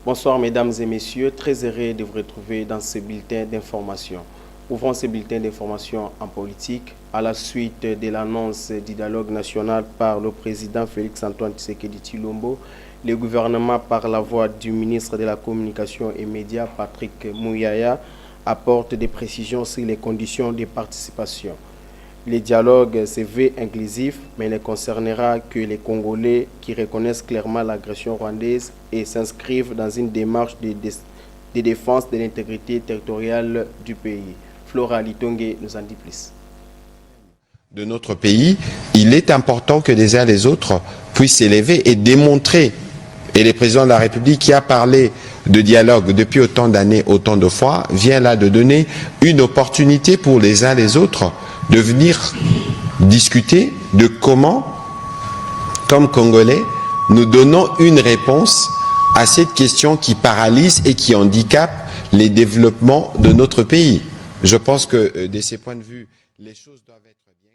Bonsoir mesdames et messieurs, très heureux de vous retrouver dans ce bulletin d'information. Ouvrons ce bulletin d'information en politique à la suite de l'annonce du dialogue national par le président Félix-Antoine Tshisekedi Tshilombo. Le gouvernement, par la voix du ministre de la Communication et Médias, Patrick Muyaya, apporte des précisions sur les conditions de participation. Le dialogue se veut inclusif, mais ne concernera que les Congolais qui reconnaissent clairement l'agression rwandaise et s'inscrivent dans une démarche de défense de l'intégrité territoriale du pays. Flora Litongue nous en dit plus. De notre pays, il est important que les uns et les autres puissent s'élever et démontrer. Et le président de la République qui a parlé de dialogue depuis autant d'années, autant de fois, vient là de donner une opportunité pour les uns et les autres de venir discuter de comment, comme Congolais, nous donnons une réponse à cette question qui paralyse et qui handicape les développements de notre pays. Je pense que de ces points de vue, les choses doivent être bien.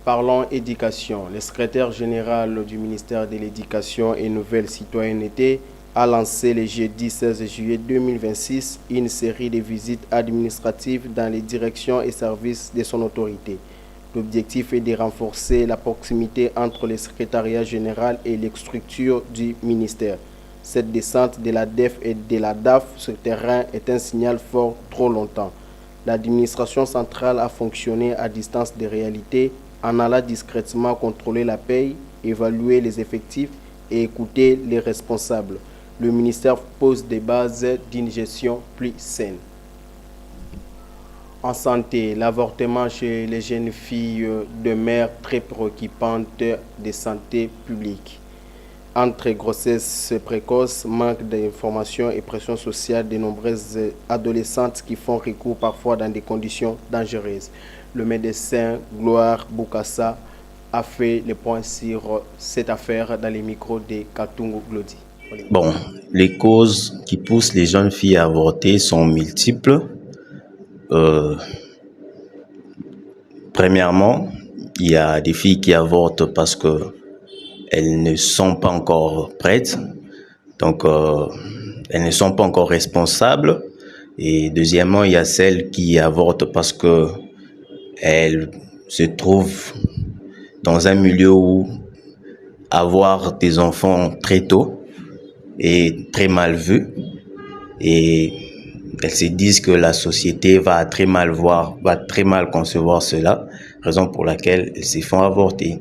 Parlons éducation. Le secrétaire général du ministère de l'Éducation et Nouvelle Citoyenneté a lancé le jeudi 16 juillet 2026 une série de visites administratives dans les directions et services de son autorité. L'objectif est de renforcer la proximité entre le secrétariat général et les structures du ministère. Cette descente de la DEF et de la DAF sur le terrain est un signal fort trop longtemps. L'administration centrale a fonctionné à distance des réalités en allant discrètement contrôler la paye, évaluer les effectifs et écouter les responsables. Le ministère pose des bases d'une gestion plus saine. En santé, l'avortement chez les jeunes filles demeure très préoccupante de santé publique. Entre grossesse précoce, manque d'information et pression sociale de nombreuses adolescentes qui font recours parfois dans des conditions dangereuses. Le médecin Gloire Boukassa a fait le point sur cette affaire dans les micros de Katungu Glody. Bon, les causes qui poussent les jeunes filles à avorter sont multiples. Premièrement, il y a des filles qui avortent parce que elles ne sont pas encore prêtes, donc elles ne sont pas encore responsables. Et deuxièmement, il y a celles qui avortent parce que elles se trouvent dans un milieu où avoir des enfants très tôt est très mal vu, et elles se disent que la société va très mal concevoir cela, raison pour laquelle elles se font avorter.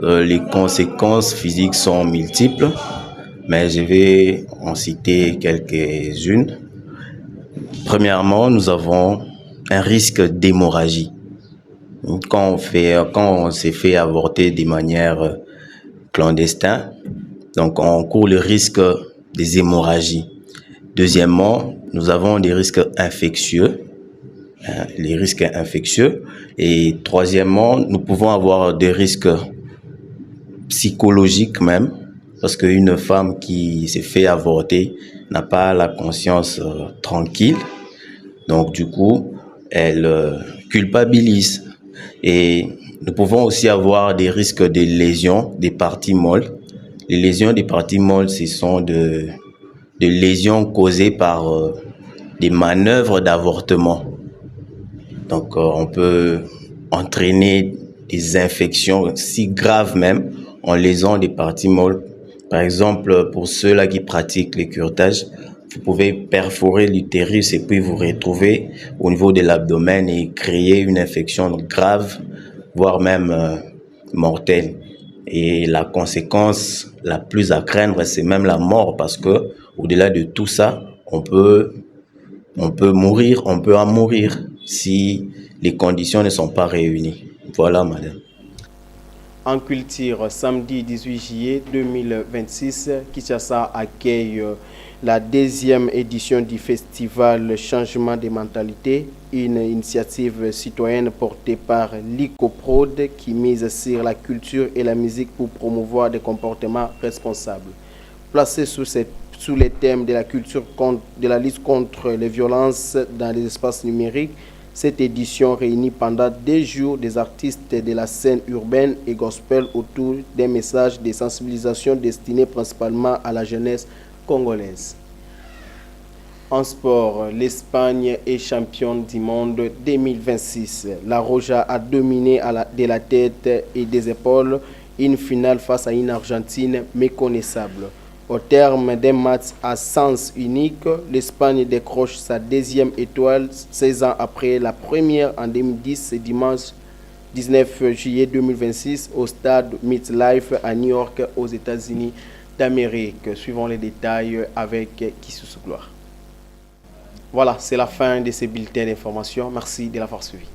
Les conséquences physiques sont multiples, mais je vais en citer quelques-unes. Premièrement, nous avons un risque d'hémorragie. Quand on s'est fait avorter de manière clandestine, donc on court le risque des hémorragies. Deuxièmement, nous avons des risques infectieux, les risques infectieux. Et troisièmement, nous pouvons avoir des risques psychologiques même, parce qu'une femme qui s'est fait avorter n'a pas la conscience tranquille. Donc du coup, elle culpabilise. Et nous pouvons aussi avoir des risques de lésions des parties molles. Les lésions des parties molles, ce sont de lésions causées par des manœuvres d'avortement. Donc on peut entraîner des infections si graves même en lésant des parties molles. Par exemple, pour ceux-là qui pratiquent le curetage, vous pouvez perforer l'utérus et puis vous retrouver au niveau de l'abdomen et créer une infection grave, voire même mortelle. Et la conséquence la plus à craindre, c'est même la mort, parce que au-delà de tout ça, on peut mourir, on peut en mourir si les conditions ne sont pas réunies. Voilà, madame. En culture, samedi 18 juillet 2026, Kinshasa accueille la deuxième édition du festival Changement des mentalités, une initiative citoyenne portée par l'ICOPROD qui mise sur la culture et la musique pour promouvoir des comportements responsables. Placé sous les thèmes de la culture, de la lutte contre les violences dans les espaces numériques, Cette édition réunit pendant 2 jours des artistes de la scène urbaine et gospel autour d'un message de sensibilisation destiné principalement à la jeunesse congolaise. En sport, l'Espagne est championne du monde 2026. La Roja a dominé de la tête et des épaules une finale face à une Argentine méconnaissable. Au terme d'un match à sens unique, l'Espagne décroche sa 2e étoile 16 ans après la première en 2010, dimanche 19 juillet 2026 au stade MetLife à New York aux États-Unis d'Amérique. Suivons les détails avec Kissou Gloire. Voilà, c'est la fin de ces bulletins d'information. Merci de l'avoir suivi.